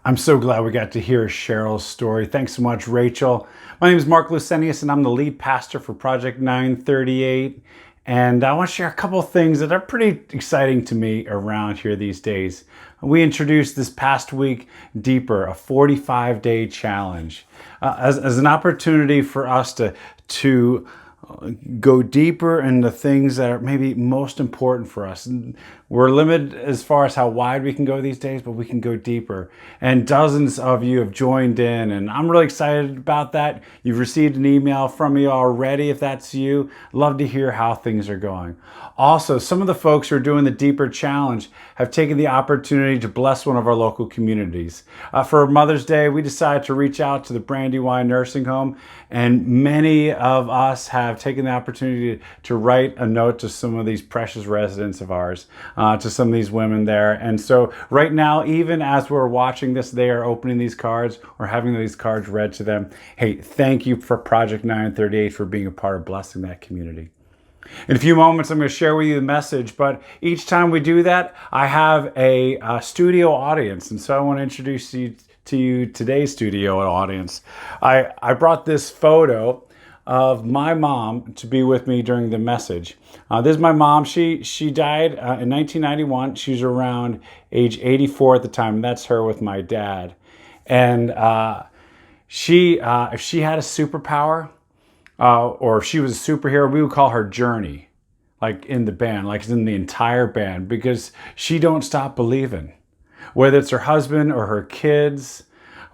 I'm so glad we got to hear Cheryl's story. Thanks so much, Rachel. My name is Mark Lucenius, and I'm the lead pastor for Project 938. And I want to share a couple of things that are pretty exciting to me around here these days. We introduced this past week Deeper, a 45-day challenge, as an opportunity for us to go deeper into things that are maybe most important for us. We're limited as far as how wide we can go these days, but we can go deeper. And dozens of you have joined in, and I'm really excited about that. You've received an email from me already. If that's you, love to hear how things are going. Also, some of the folks who are doing the Deeper Challenge have taken the opportunity to bless one of our local communities. For Mother's Day, we decided to reach out to the Brandywine Nursing Home, and many of us have taken the opportunity to write a note to some of these precious residents of ours, to some of these women there. And so right now, even as we're watching this, they are opening these cards or having these cards read to them. Hey, thank you for Project 938 for being a part of blessing that community. In a few moments, I'm going to share with you the message, but each time we do that, I have a studio audience. And so I want to introduce you to today's studio audience. I brought this photo of my mom to be with me during the message. This is my mom. She died in 1991. She was around age 84 at the time. And that's her with my dad. And if she had a superpower, or if she was a superhero, we would call her Journey, like in the band, like in the entire band, because she don't stop believing. Whether it's her husband or her kids,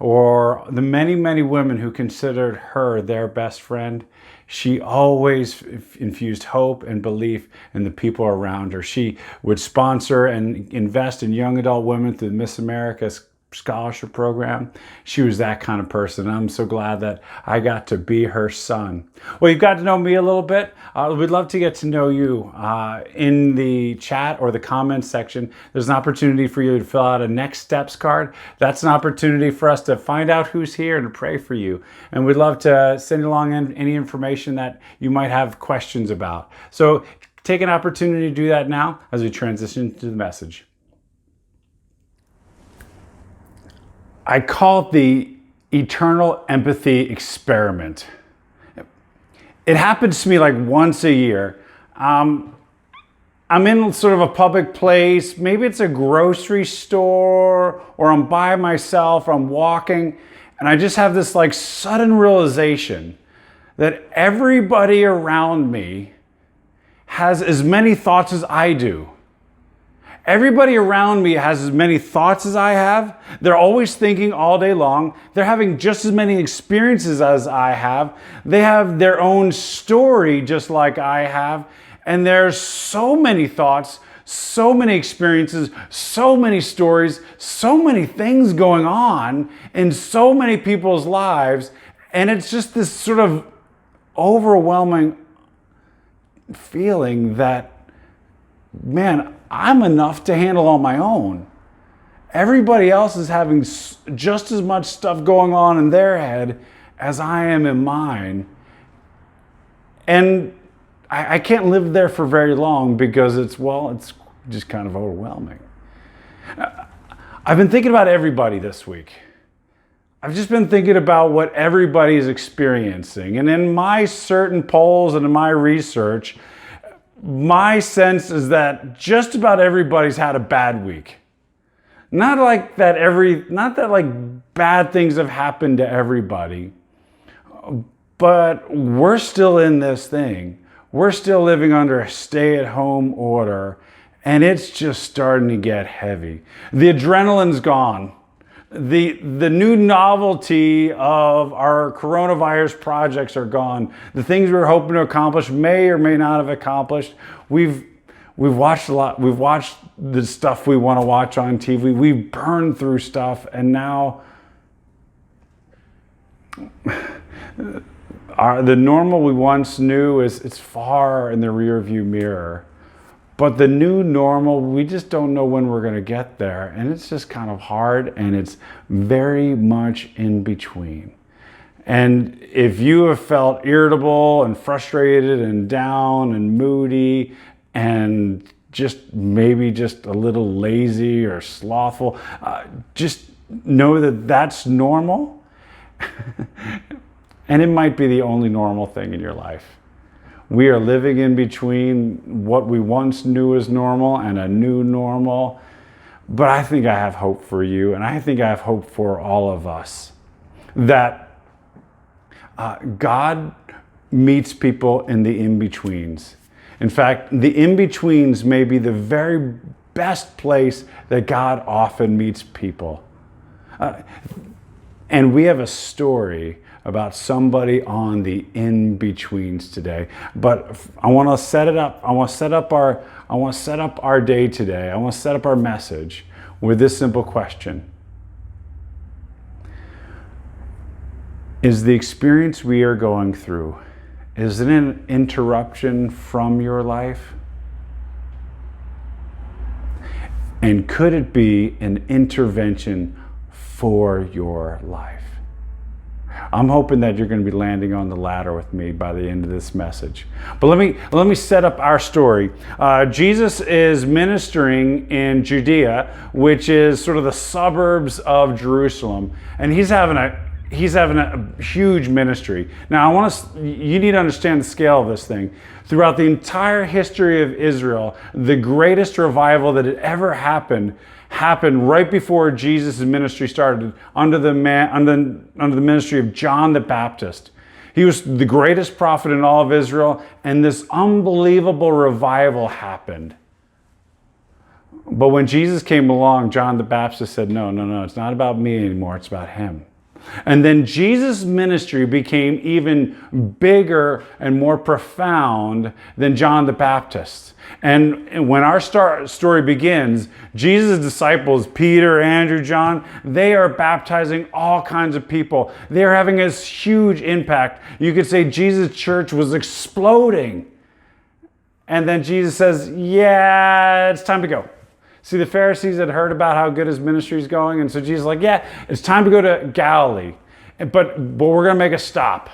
or the many, many women who considered her their best friend, she always infused hope and belief in the people around her. She would sponsor and invest in young adult women through the Miss America scholarship program. She was that kind of person. I'm so glad that I got to be her son. Well, you've got to know me a little bit. We'd love to get to know you. In the chat or the comments section, there's an opportunity for you to fill out a next steps card. That's an opportunity for us to find out who's here and to pray for you. And we'd love to send along any information that you might have questions about. So take an opportunity to do that now as we transition to the message. I call it the eternal empathy experiment. It happens to me like once a year. I'm in sort of a public place. Maybe it's a grocery store, or I'm by myself, or I'm walking, and I just have this like sudden realization that everybody around me has as many thoughts as I do. Everybody around me has as many thoughts as I have. They're always thinking all day long. They're having just as many experiences as I have. They have their own story just like I have. And there's so many thoughts, so many experiences, so many stories, so many things going on in so many people's lives. And it's just this sort of overwhelming feeling that, man, I'm enough to handle on my own. Everybody else is having just as much stuff going on in their head as I am in mine. And I can't live there for very long because it's just kind of overwhelming. I've been thinking about everybody this week. I've just been thinking about what everybody is experiencing. And in my certain polls and in my research, my sense is that just about everybody's had a bad week. Not that like bad things have happened to everybody, but we're still in this thing. We're still living under a stay-at-home order, and it's just starting to get heavy. The adrenaline's gone. The new novelty of our coronavirus projects are gone. The things we were hoping to accomplish may or may not have accomplished. We've watched a lot. We've watched the stuff we want to watch on TV. We've burned through stuff, and now the normal we once knew it's far in the rearview mirror. But the new normal, we just don't know when we're going to get there. And it's just kind of hard, and it's very much in between. And if you have felt irritable and frustrated and down and moody and just maybe just a little lazy or slothful, just know that that's normal. And it might be the only normal thing in your life. We are living in between what we once knew as normal and a new normal. But I think I have hope for you, and I think I have hope for all of us, that God meets people in the in-betweens. In fact, the in-betweens may be the very best place that God often meets people. And we have a story about somebody on the in-betweens today. But I want to set it up. I want to set up our day today. I want to set up our message with this simple question. Is the experience we are going through, is it an interruption from your life? And could it be an intervention for your life? I'm hoping that you're going to be landing on the latter with me by the end of this message. But let me set up our story. Jesus is ministering in Judea, which is sort of the suburbs of Jerusalem, and he's having a huge ministry. Now, you need to understand the scale of this thing. Throughout the entire history of Israel, the greatest revival that had ever happened right before Jesus' ministry started under the ministry of John the Baptist. He was the greatest prophet in all of Israel, and this unbelievable revival happened. But when Jesus came along, John the Baptist said, no, it's not about me anymore, it's about him. And then Jesus' ministry became even bigger and more profound than John the Baptist. And when our story begins, Jesus' disciples, Peter, Andrew, John, they are baptizing all kinds of people. They are having this huge impact. You could say Jesus' church was exploding. And then Jesus says, yeah, it's time to go. See, the Pharisees had heard about how good his ministry is going, and so Jesus is like, yeah, it's time to go to Galilee. But we're going to make a stop.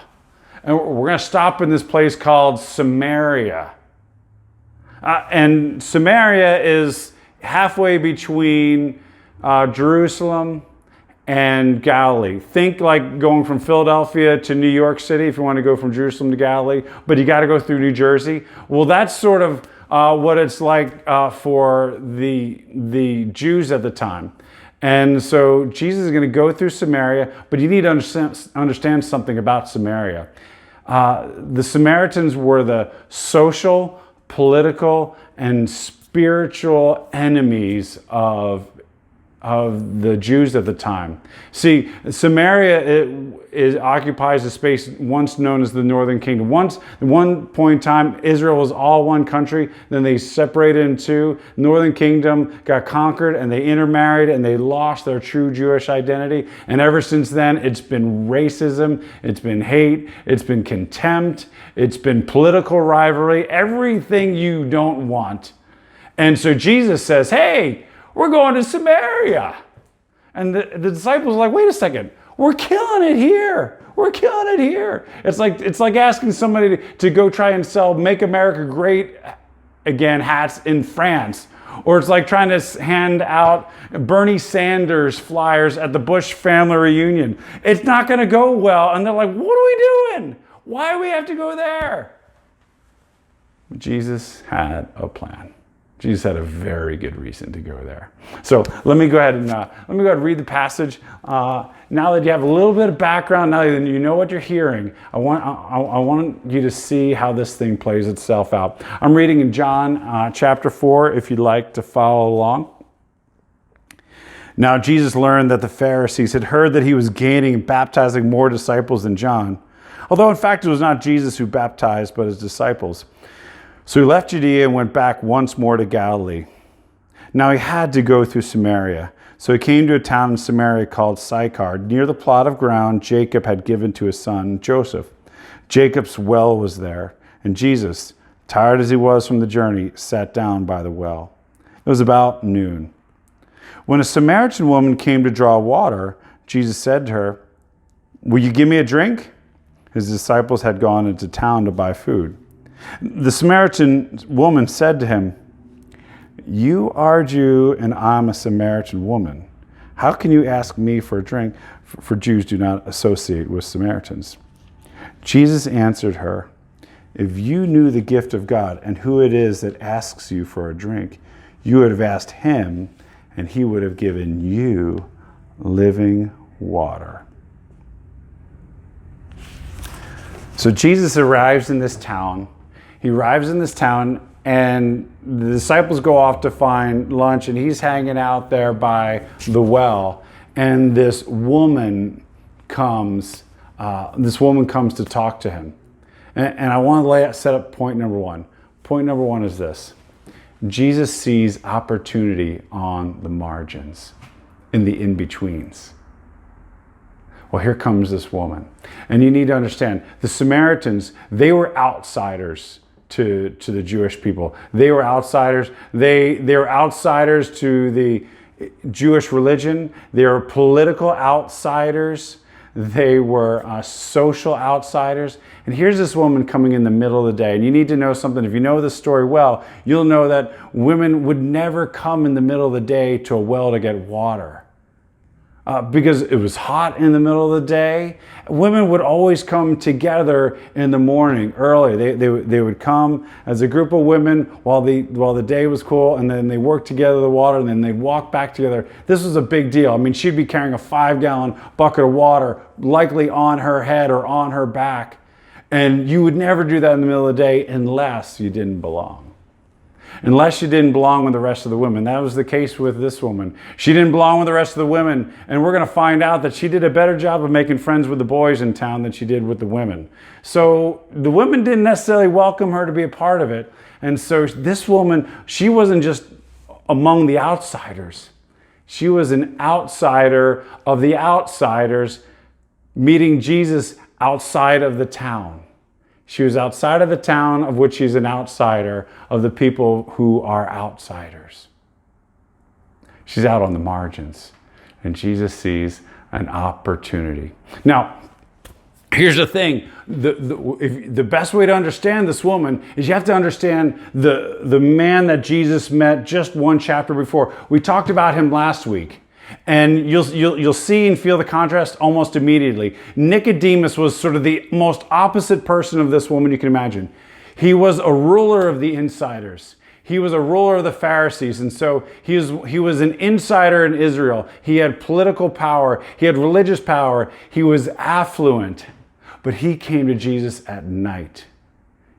And we're going to stop in this place called Samaria. And Samaria is halfway between Jerusalem and Galilee. Think like going from Philadelphia to New York City if you want to go from Jerusalem to Galilee, but you got to go through New Jersey. Well, that's sort of what it's like for the Jews at the time. And so Jesus is going to go through Samaria, but you need to understand something about Samaria. The Samaritans were the social, political, and spiritual enemies of the Jews at the time. See, Samaria occupies a space once known as the Northern Kingdom. At one point in time, Israel was all one country. Then they separated in two. Northern Kingdom got conquered, and they intermarried, and they lost their true Jewish identity. And ever since then, it's been racism, it's been hate, it's been contempt, it's been political rivalry, everything you don't want. And so Jesus says, hey, we're going to Samaria. And the disciples are like, wait a second, we're killing it here. We're killing it here. It's like asking somebody to go try and sell Make America Great Again hats in France. Or it's like trying to hand out Bernie Sanders flyers at the Bush family reunion. It's not going to go well. And they're like, what are we doing? Why do we have to go there? Jesus had a plan. Jesus had a very good reason to go there. So let me go ahead and read the passage. Now that you have a little bit of background, now that you know what you're hearing, I want you to see how this thing plays itself out. I'm reading in John chapter 4, if you'd like to follow along. Now Jesus learned that the Pharisees had heard that he was gaining and baptizing more disciples than John, although in fact it was not Jesus who baptized, but his disciples. So he left Judea and went back once more to Galilee. Now he had to go through Samaria. So he came to a town in Samaria called Sychar, near the plot of ground Jacob had given to his son Joseph. Jacob's well was there, and Jesus, tired as he was from the journey, sat down by the well. It was about noon. When a Samaritan woman came to draw water, Jesus said to her, "Will you give me a drink?" His disciples had gone into town to buy food. The Samaritan woman said to him, "You are a Jew and I'm a Samaritan woman. How can you ask me for a drink? For Jews do not associate with Samaritans." Jesus answered her, "If you knew the gift of God and who it is that asks you for a drink, you would have asked him, and he would have given you living water." So Jesus arrives in this town. He arrives in this town, and the disciples go off to find lunch, and he's hanging out there by the well. And this woman comes to talk to him. And I want to set up point number one. Point number one is this: Jesus sees opportunity on the margins, in the in-betweens. Well, here comes this woman. And you need to understand, the Samaritans, they were outsiders to the Jewish people. They were outsiders. They were outsiders to the Jewish religion. They were political outsiders. They were social outsiders. And here's this woman coming in the middle of the day. And you need to know something. If you know this story well, you'll know that women would never come in the middle of the day to a well to get water. Because it was hot in the middle of the day. Women would always come together in the morning early. They would come as a group of women while the day was cool, and then they worked together the water, and then they'd walk back together. This was a big deal. I mean, she'd be carrying a 5-gallon bucket of water, likely on her head or on her back. And you would never do that in the middle of the day unless you didn't belong. Unless you didn't belong with the rest of the women. That was the case with this woman. She didn't belong with the rest of the women, and we're going to find out that she did a better job of making friends with the boys in town than she did with the women. So the women didn't necessarily welcome her to be a part of it. And so this woman, she wasn't just among the outsiders. She was an outsider of the outsiders, meeting Jesus outside of the town. She was outside of the town of which she's an outsider, of the people who are outsiders. She's out on the margins, and Jesus sees an opportunity. Now, here's the thing. The best way to understand this woman is you have to understand the man that Jesus met just one chapter before. We talked about him last week. And you'll see and feel the contrast almost immediately. Nicodemus was sort of the most opposite person of this woman you can imagine. He was a ruler of the insiders. He was a ruler of the Pharisees. And so he was an insider in Israel. He had political power. He had religious power. He was affluent. But he came to Jesus at night.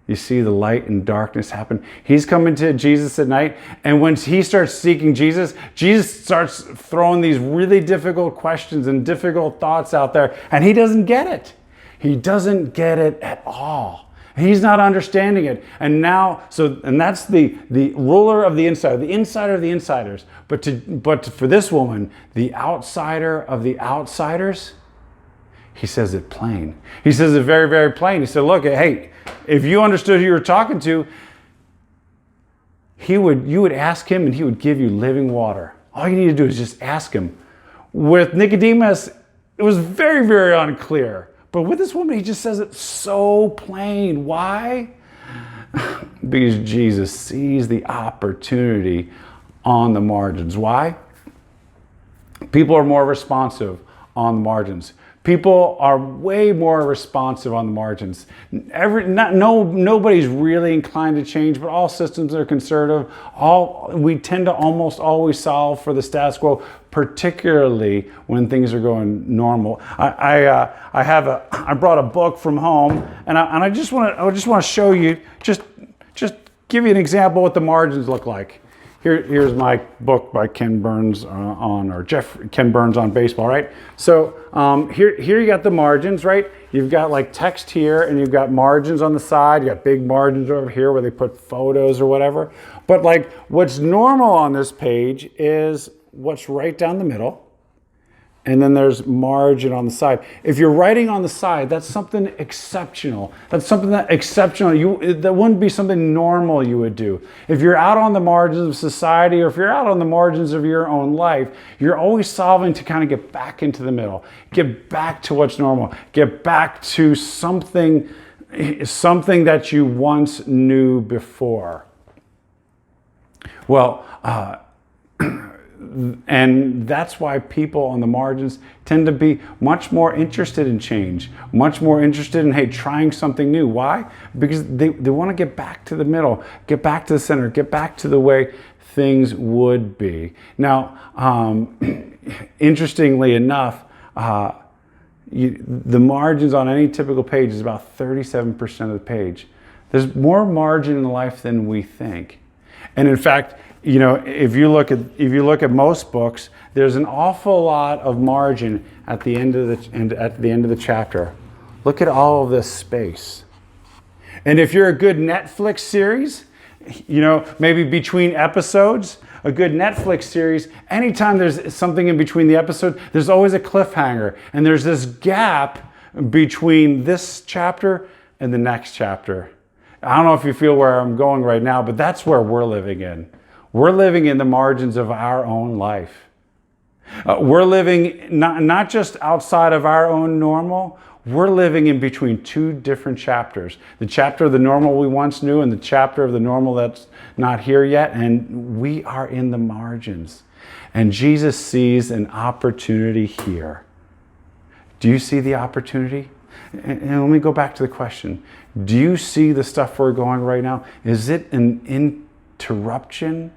You see the light and darkness happen. He's coming to Jesus at night, and when he starts seeking Jesus, Jesus starts throwing these really difficult questions and difficult thoughts out there, and he doesn't get it. He doesn't get it at all. He's not understanding it. And that's the ruler of the insider of the insiders. But for this woman, the outsider of the outsiders, he says it plain. He says it very, very plain. He said, look, hey, if you understood who you were talking to, you would ask him and he would give you living water. All you need to do is just ask him. With Nicodemus, it was very, very unclear. But with this woman, he just says it so plain. Why? Because Jesus sees the opportunity on the margins. Why? People are more responsive on the margins. People are way more responsive on the margins. Nobody's really inclined to change, but all systems are conservative. We tend to almost always solve for the status quo, particularly when things are going normal. I brought a book from home, and I just want to show you, just give you an example of what the margins look like. Here's my book by Ken Burns Ken Burns on baseball, right? So here you got the margins, right? You've got like text here, and you've got margins on the side. You got big margins over here where they put photos or whatever. But like what's normal on this page is what's right down the middle. And then there's margin on the side. If you're writing on the side, that's something exceptional. That's something that that wouldn't be something normal you would do. If you're out on the margins of society, or if you're out on the margins of your own life, you're always solving to kind of get back into the middle, get back to what's normal, get back to something that you once knew before. Well, And that's why people on the margins tend to be much more interested in change, much more interested in, hey, trying something new. Why? Because they want to get back to the middle, get back to the center, get back to the way things would be. Now, interestingly enough, the margins on any typical page is about 37% of the page. There's more margin in life than we think. And in fact, if you look at most books, there's an awful lot of margin at the end of the chapter. Look at all of this space. And if you're a good Netflix series, maybe between episodes, a good Netflix series, anytime there's something in between the episode, there's always a cliffhanger. And there's this gap between this chapter and the next chapter. I don't know if you feel where I'm going right now, but that's where we're living in. We're living in the margins of our own life. We're living not just outside of our own normal, we're living in between two different chapters. The chapter of the normal we once knew and the chapter of the normal that's not here yet. And we are in the margins. And Jesus sees an opportunity here. Do you see the opportunity? And let me go back to the question. Do you see the stuff we're going right now? Is it an interruption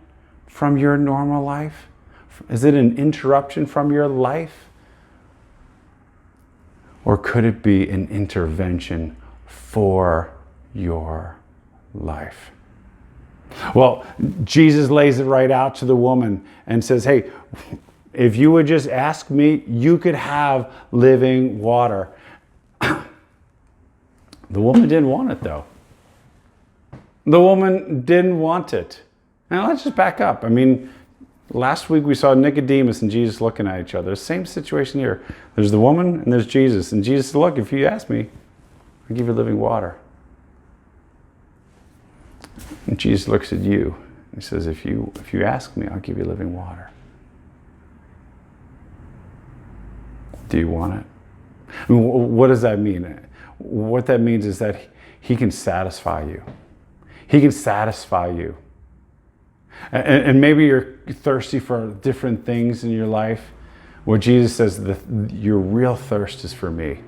from your normal life? Is it an interruption from your life? Or could it be an intervention for your life? Well, Jesus lays it right out to the woman and says, hey, if you would just ask me, you could have living water. The woman didn't want it, though. The woman didn't want it. Now, let's just back up. Last week we saw Nicodemus and Jesus looking at each other. Same situation here. There's the woman and there's Jesus. And Jesus said, look, if you ask me, I'll give you living water. And Jesus looks at you. He says, if you ask me, I'll give you living water. Do you want it? What does that mean? What that means is that he can satisfy you. He can satisfy you. And maybe you're thirsty for different things in your life. Where Jesus says, your real thirst is for me.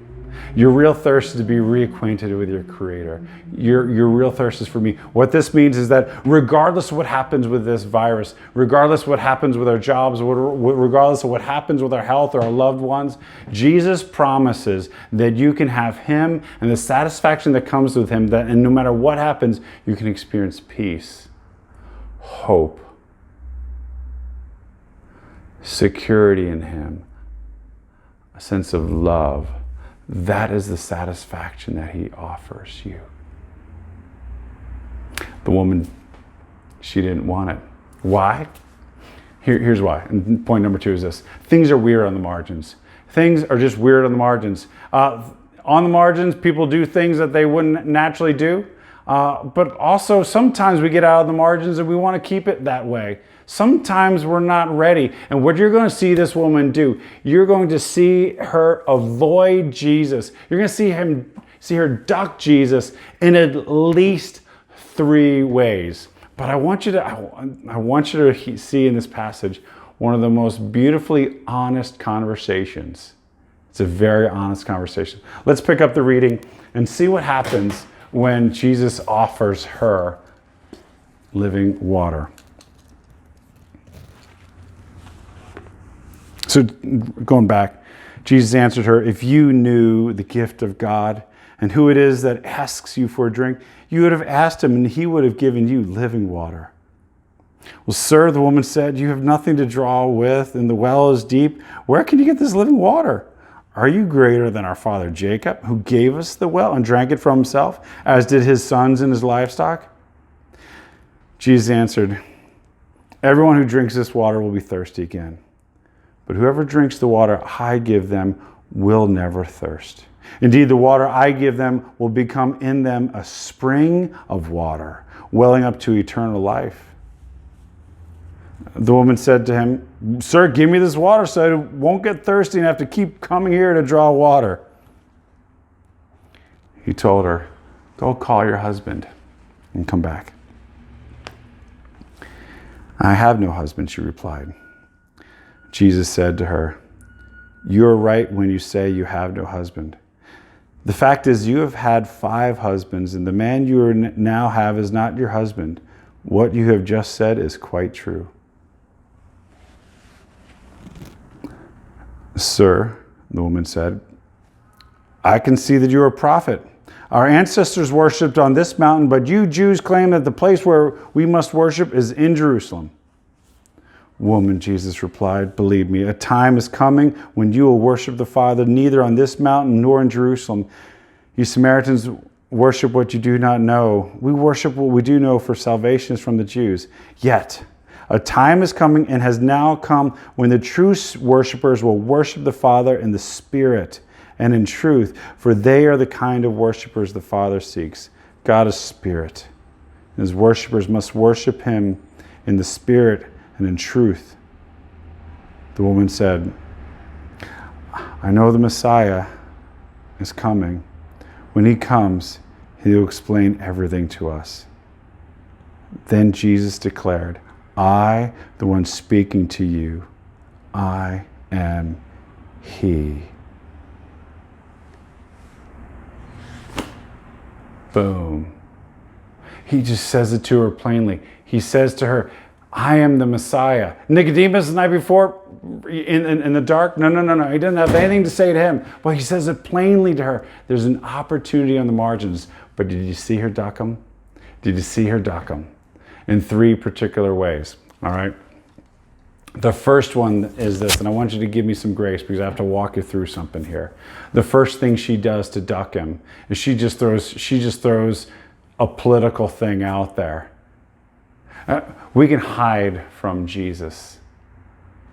Your real thirst is to be reacquainted with your Creator. Your real thirst is for me. What this means is that regardless of what happens with this virus, regardless of what happens with our jobs, regardless of what happens with our health or our loved ones, Jesus promises that you can have Him and the satisfaction that comes with Him, and no matter what happens, you can experience peace, hope, security in Him, a sense of love. That is the satisfaction that He offers you. The woman, she didn't want it. Why? Here's why. And point number 2 is this. Things are weird on the margins. Things are just weird on the margins. On the margins, people do things that they wouldn't naturally do. But also sometimes we get out of the margins and we want to keep it that way. Sometimes we're not ready. And what you're going to see this woman do, you're going to see her avoid Jesus. You're going to see her duck Jesus in at least 3 ways. But I want you to see in this passage one of the most beautifully honest conversations. It's a very honest conversation. Let's pick up the reading and see what happens when Jesus offers her living water. So going back, Jesus answered her, if you knew the gift of God and who it is that asks you for a drink, you would have asked Him and He would have given you living water. Well, sir, the woman said, you have nothing to draw with and the well is deep. Where can you get this living water? Are you greater than our father Jacob, who gave us the well and drank it for himself, as did his sons and his livestock? Jesus answered, everyone who drinks this water will be thirsty again. But whoever drinks the water I give them will never thirst. Indeed, the water I give them will become in them a spring of water, welling up to eternal life. The woman said to him, sir, give me this water so I won't get thirsty and have to keep coming here to draw water. He told her, go call your husband and come back. I have no husband, she replied. Jesus said to her, "You are right when you say you have no husband. The fact is, you have had 5 husbands, and the man you now have is not your husband. What you have just said is quite true." "Sir," the woman said, "I can see that you are a prophet. Our ancestors worshipped on this mountain, but you Jews claim that the place where we must worship is in Jerusalem." "Woman," Jesus replied, "believe me, a time is coming when you will worship the Father neither on this mountain nor in Jerusalem. You Samaritans worship what you do not know. We worship what we do know, for salvation is from the Jews. Yet, a time is coming and has now come when the true worshipers will worship the Father in the Spirit and in truth, for they are the kind of worshipers the Father seeks. God is Spirit, and His worshipers must worship Him in the Spirit and in truth." The woman said, "I know the Messiah is coming. When He comes, He will explain everything to us." Then Jesus declared, "I, the one speaking to you, I am He." Boom. He just says it to her plainly. He says to her, "I am the Messiah." Nicodemus the night before in the dark, no. He didn't have anything to say to him. But he says it plainly to her. There's an opportunity on the margins. But did you see her duck him? Did you see her duck him? In 3 particular ways. All right. The first one is this, and I want you to give me some grace because I have to walk you through something here. The first thing she does to duck him is she just throws a political thing out there. We can hide from Jesus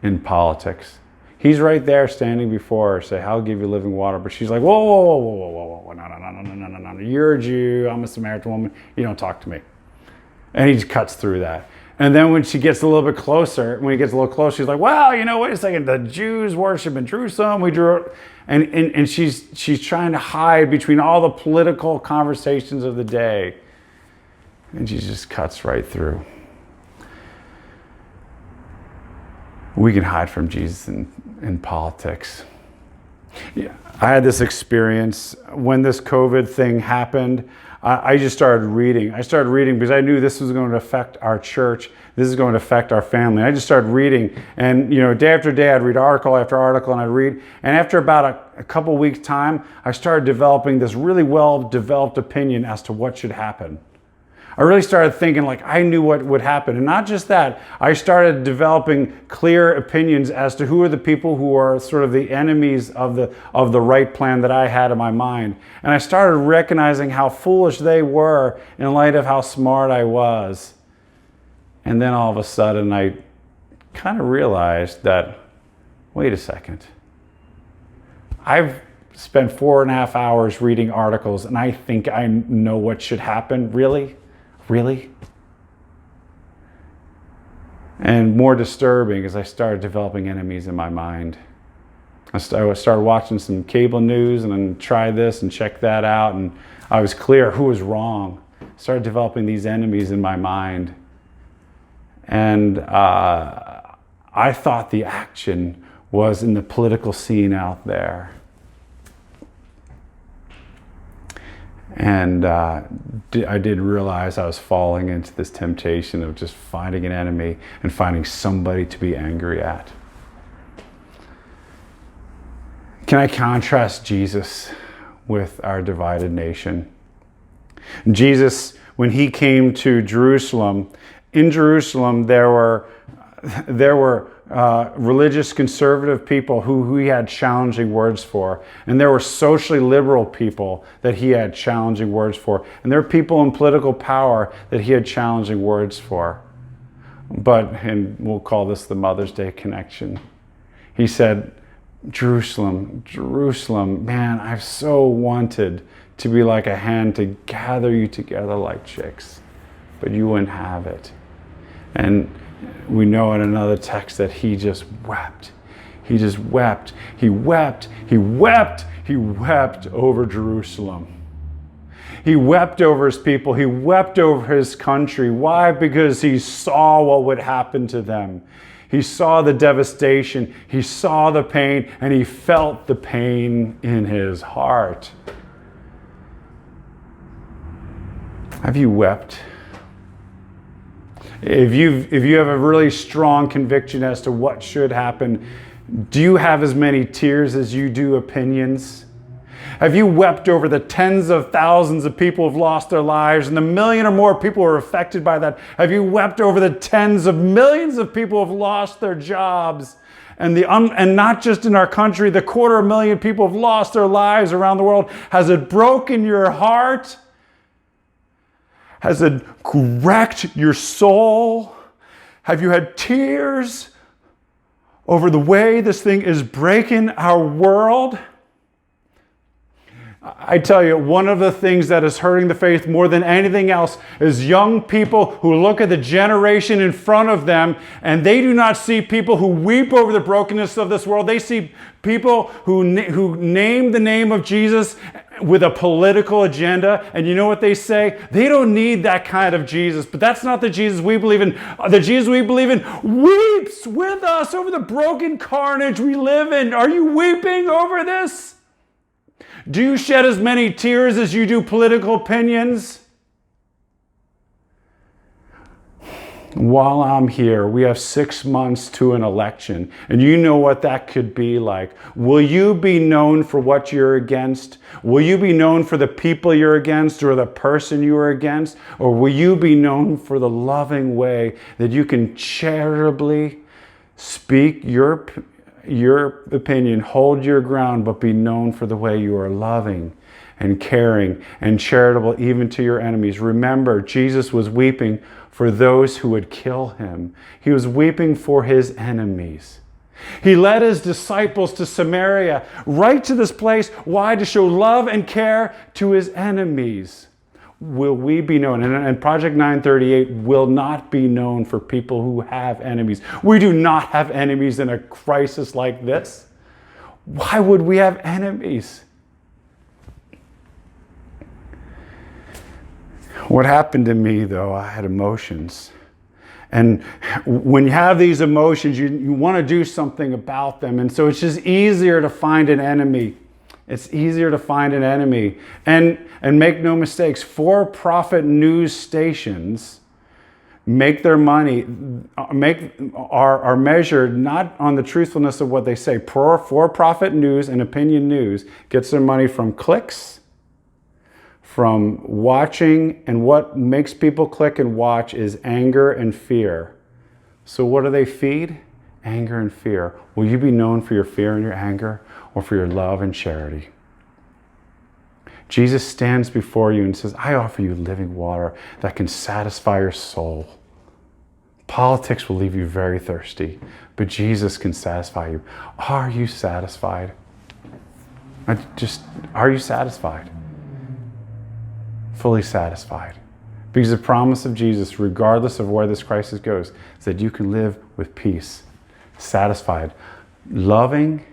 in politics. He's right there standing before her, say, "I'll give you living water." But she's like, whoa, no. You're a Jew, I'm a Samaritan woman, you don't talk to me. And he just cuts through that. And then when she gets a little bit closer, she's like, "Well, wait a second, the Jews worship in Jerusalem, we drew it." And she's trying to hide between all the political conversations of the day. And she just cuts right through. We can hide from Jesus in politics. Yeah, I had this experience when this COVID thing happened. I just started reading. I started reading because I knew this was going to affect our church. This is going to affect our family. I just started reading, and day after day, I'd read article after article, and I'd read. And after about a couple weeks' time, I started developing this really well-developed opinion as to what should happen. I really started thinking like I knew what would happen. And not just that, I started developing clear opinions as to who are the people who are sort of the enemies of the right plan that I had in my mind. And I started recognizing how foolish they were in light of how smart I was. And then all of a sudden I kind of realized that, wait a second. I've spent 4.5 hours reading articles and I think I know what should happen. Really? And more disturbing is I started developing enemies in my mind. I started watching some cable news and then try this and check that out, and I was clear who was wrong. I started developing these enemies in my mind. And I thought the action was in the political scene out there. And I didn't realize I was falling into this temptation of just finding an enemy and finding somebody to be angry at. Can I contrast Jesus with our divided nation? Jesus, when he came to Jerusalem, in Jerusalem there were religious conservative people who he had challenging words for. And there were socially liberal people that he had challenging words for. And there were people in political power that he had challenging words for. And we'll call this the Mother's Day connection. He said, Jerusalem, man, I've so wanted to be like a hen to gather you together like chicks, but you wouldn't have it. And we know in another text that he just wept. He just wept. He wept over Jerusalem. He wept over his people. He wept over his country. Why? Because he saw what would happen to them. He saw the devastation, he saw the pain, and he felt the pain in his heart. Have you wept? If you have a really strong conviction as to what should happen, do you have as many tears as you do opinions? Have you wept over the tens of thousands of people who have lost their lives and the million or more people who are affected by that? Have you wept over the tens of millions of people who have lost their jobs? And not just in our country, the 250,000 people who have lost their lives around the world. Has it broken your heart? Has it wrecked your soul? Have you had tears over the way this thing is breaking our world? I tell you, one of the things that is hurting the faith more than anything else is young people who look at the generation in front of them and they do not see people who weep over the brokenness of this world. They see people who name the name of Jesus with a political agenda. And you know what they say? They don't need that kind of Jesus. But that's not the Jesus we believe in. The Jesus we believe in weeps with us over the broken carnage we live in. Are you weeping over this? Do you shed as many tears as you do political opinions? While I'm here, we have 6 months to an election, and you know what that could be like. Will you be known for what you're against? Will you be known for the people you're against or the person you are against? Or will you be known for the loving way that you can charitably speak your opinion, hold your ground, but be known for the way you are loving and caring and charitable even to your enemies? Remember, Jesus was weeping for those who would kill him. He was weeping for his enemies. He led his disciples to Samaria, right to this place. Why? To show love and care to his enemies. Will we be known? And Project 938 will not be known for people who have enemies. We do not have enemies in a crisis like this. Why would we have enemies? What happened to me, though, I had emotions. And when you have these emotions, you want to do something about them. And so it's just easier to find an enemy. It's easier to find an enemy. And make no mistakes, for-profit news stations make their money, are measured not on the truthfulness of what they say. For-profit news and opinion news gets their money from clicks, from watching, and what makes people click and watch is anger and fear. So what do they feed? Anger and fear. Will you be known for your fear and your anger, or for your love and charity? Jesus stands before you and says, I offer you living water that can satisfy your soul. Politics will leave you very thirsty, but Jesus can satisfy you. Are you satisfied? Are you satisfied? Fully satisfied. Because the promise of Jesus, regardless of where this crisis goes, is that you can live with peace, satisfied, loving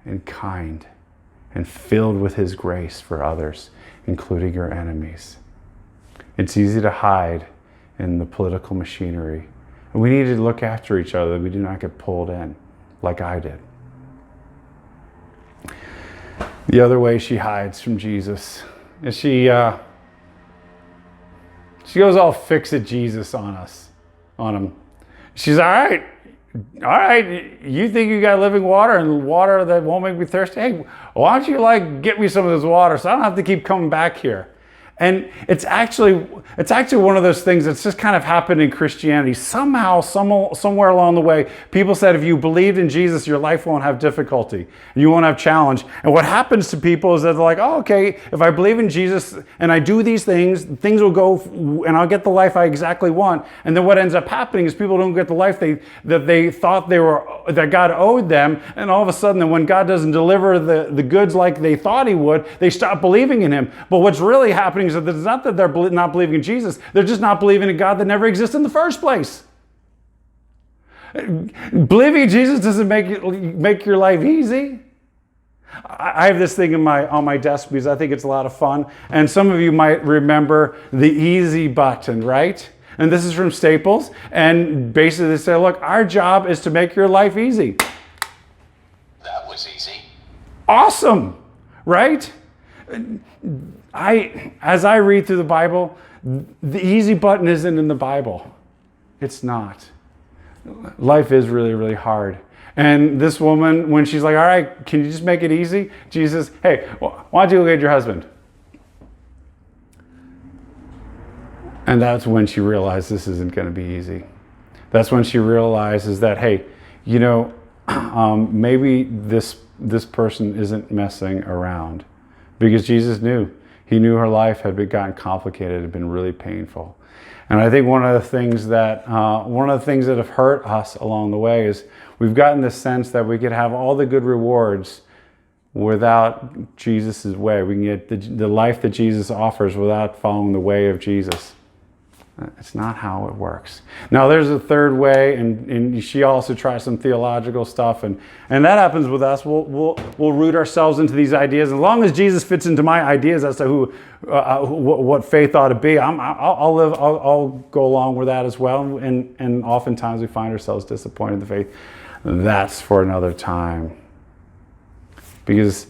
and kind, and filled with his grace for others, including your enemies. It's easy to hide in the political machinery. And we need to look after each other that we do not get pulled in, like I did. The other way she hides from Jesus is she goes all fix-it Jesus on him. She's, all right, you think you got living water and water that won't make me thirsty? Hey, why don't you get me some of this water so I don't have to keep coming back here? And it's actually one of those things that's just kind of happened in Christianity. Somehow, somewhere along the way, people said if you believed in Jesus, your life won't have difficulty and you won't have challenge. And what happens to people is that they're like, oh, okay, if I believe in Jesus and I do these things, things will go and I'll get the life I exactly want. And then what ends up happening is people don't get the life that they thought that God owed them. And all of a sudden, when God doesn't deliver the goods like they thought he would, they stop believing in him. But what's really happening is that it's not that they're not believing in Jesus, they're just not believing in God that never existed in the first place. Believing in Jesus doesn't make your life easy. I have this thing on my desk because I think it's a lot of fun. And some of you might remember the easy button, right? And this is from Staples. And basically they say, look, our job is to make your life easy. That was easy. Awesome, right? As I read through the Bible, the easy button isn't in the Bible. It's not. Life is really, really hard. And this woman, when she's like, all right, can you just make it easy? Jesus says, hey, why don't you look at your husband? And that's when she realized this isn't going to be easy. That's when she realizes that, hey, you know, maybe this person isn't messing around. Because Jesus knew. He knew her life had gotten complicated, had been really painful. And I think one of the things that have hurt us along the way is we've gotten the sense that we could have all the good rewards without Jesus' way. We can get the life that Jesus offers without following the way of Jesus. It's not how it works. Now there's a third way, and she also tries some theological stuff, and that happens with us. We'll root ourselves into these ideas. As long as Jesus fits into my ideas as to what faith ought to be, I'll go along with that as well. And oftentimes we find ourselves disappointed in the faith. That's for another time. Because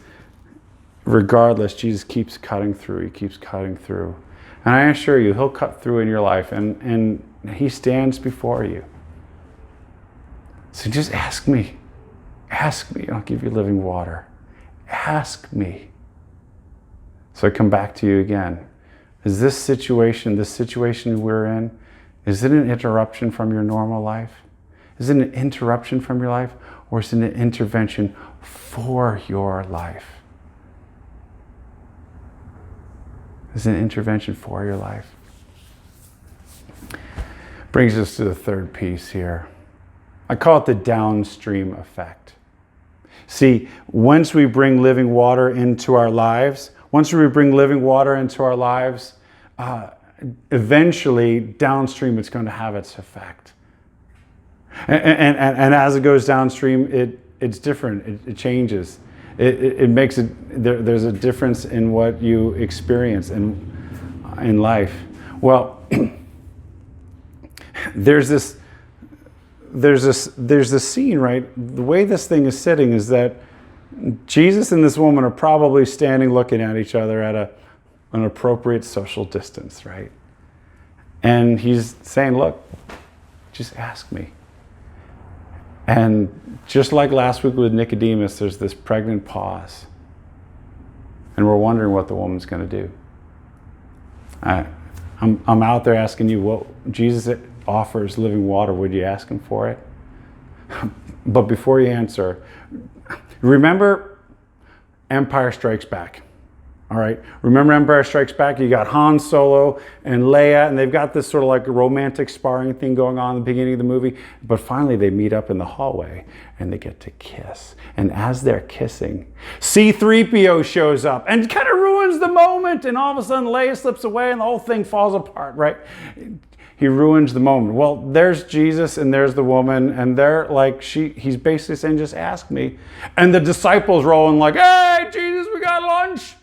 regardless, Jesus keeps cutting through. He keeps cutting through. And I assure you, he'll cut through in your life, and he stands before you. So just ask me. Ask me, and I'll give you living water. Ask me. So I come back to you again. Is this situation we're in, is it an interruption from your normal life? Is it an interruption from your life, or is it an intervention for your life? Is an intervention for your life. Brings us to the third piece here. I call it the downstream effect. See, once we bring living water into our lives, eventually downstream it's going to have its effect. And as it goes downstream, it's different. It changes. It makes it. There's a difference in what you experience in life. Well, there's this scene, right? The way this thing is sitting is that Jesus and this woman are probably standing looking at each other at an appropriate social distance, right? And he's saying, look, just ask me. And just like last week with Nicodemus, there's this pregnant pause. And we're wondering what the woman's going to do. I'm out there asking you, what Jesus offers living water, would you ask him for it? But before you answer, remember Empire Strikes Back. All right. Remember Empire Strikes Back? You got Han Solo and Leia, and they've got this sort of like romantic sparring thing going on in the beginning of the movie. But finally they meet up in the hallway and they get to kiss. And as they're kissing, C-3PO shows up and kind of ruins the moment. And all of a sudden Leia slips away and the whole thing falls apart, right? He ruins the moment. Well, there's Jesus and there's the woman, and they're like, he's basically saying, just ask me. And the disciples rolling like, hey, Jesus, we got lunch.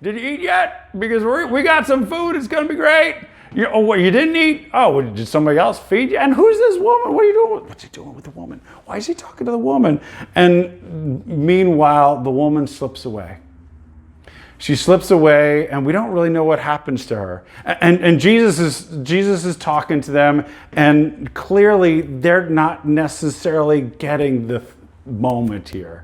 Did you eat yet? Because we got some food. It's going to be great. What, you didn't eat? Oh, did somebody else feed you? And who's this woman? What are you doing? What's he doing with the woman? Why is he talking to the woman? And meanwhile, the woman slips away. She slips away, and we don't really know what happens to her. And Jesus is talking to them, and clearly they're not necessarily getting the moment here.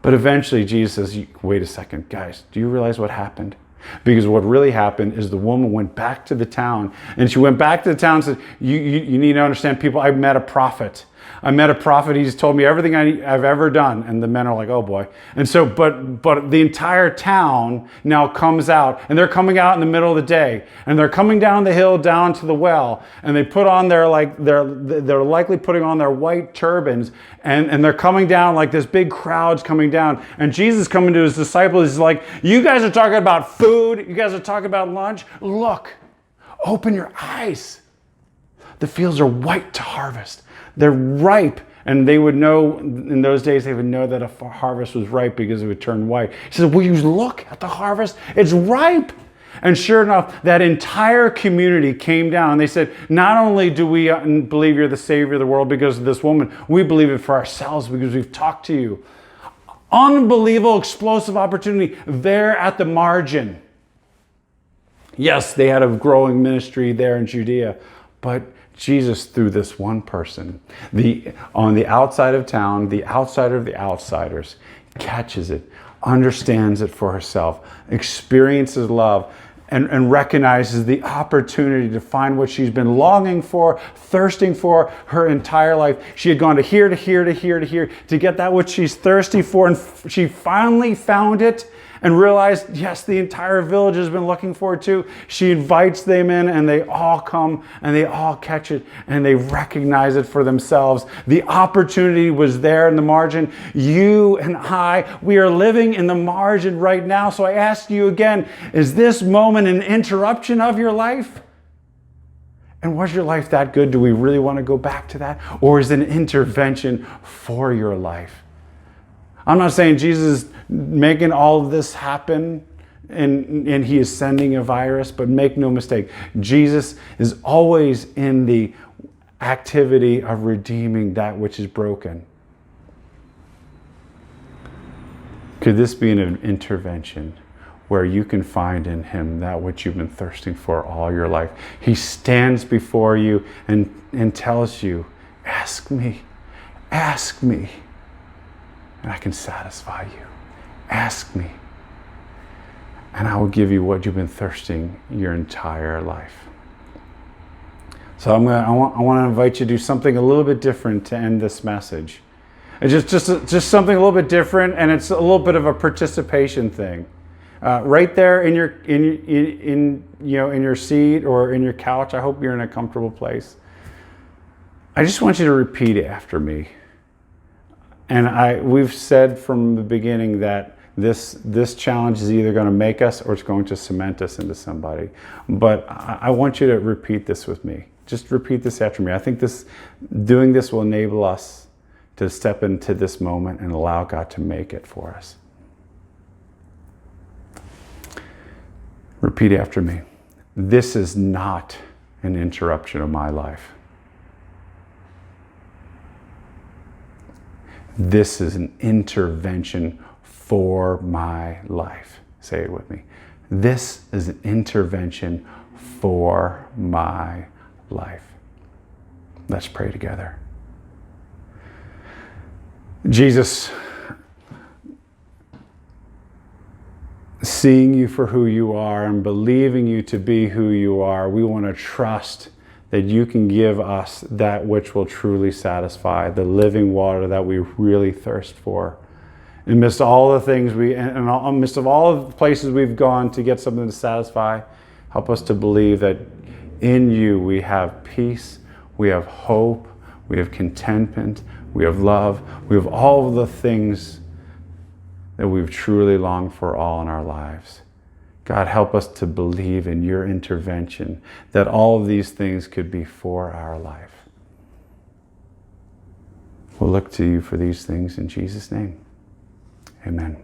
But eventually Jesus says, wait a second, guys, do you realize what happened? Because what really happened is the woman went back to the town, and she went back to the town and said, you need to understand, people, I met a prophet. I met a prophet. He's told me everything I've ever done. And the men are like, oh boy. And so, but the entire town now comes out, and they're coming out in the middle of the day, and they're coming down the hill, down to the well, and they put on they're likely putting on their white turbans, and they're coming down like this big crowd's coming down. And Jesus coming to his disciples is like, you guys are talking about food. You guys are talking about lunch. Look, open your eyes. The fields are white to harvest. They're ripe. And they would know, in those days, they would know that a harvest was ripe because it would turn white. He says, will you look at the harvest? It's ripe. And sure enough, that entire community came down and they said, not only do we believe you're the Savior of the world because of this woman, we believe it for ourselves because we've talked to you. Unbelievable, explosive opportunity there at the margin. Yes, they had a growing ministry there in Judea, but Jesus, through this one person, on the outside of town, the outsider of the outsiders, catches it, understands it for herself, experiences love, and recognizes the opportunity to find what she's been longing for, thirsting for her entire life. She had gone to here, to here, to here, to here, to get that which she's thirsty for, and she finally found it and realized, yes, the entire village has been looking for it too. She invites them in and they all come and they all catch it and they recognize it for themselves. The opportunity was there in the margin. You and I, we are living in the margin right now. So I ask you again, is this moment an interruption of your life? And was your life that good? Do we really want to go back to that? Or is it an intervention for your life? I'm not saying Jesus is making all of this happen and he is sending a virus, but make no mistake, Jesus is always in the activity of redeeming that which is broken. Could this be an intervention where you can find in him that which you've been thirsting for all your life? He stands before you and tells you, ask me, and I can satisfy you. Ask me, and I will give you what you've been thirsting your entire life. So I want to invite you to do something a little bit different to end this message. It's just something a little bit different, and it's a little bit of a participation thing. Right there in your seat or in your couch. I hope you're in a comfortable place. I just want you to repeat it after me. And we've said from the beginning that this challenge is either going to make us or it's going to cement us into somebody. But I want you to repeat this with me. Just repeat this after me. I think doing this will enable us to step into this moment and allow God to make it for us. Repeat after me. This is not an interruption of my life. This is an intervention for my life. Say it with me. This is an intervention for my life. Let's pray together. Jesus, seeing you for who you are and believing you to be who you are, we want to trust that you can give us that which will truly satisfy, the living water that we really thirst for. In midst of all the things in the midst of all of the places we've gone to get something to satisfy, help us to believe that in you we have peace, we have hope, we have contentment, we have love, we have all of the things that we've truly longed for all in our lives. God, help us to believe in your intervention, that all of these things could be for our life. We'll look to you for these things in Jesus' name. Amen.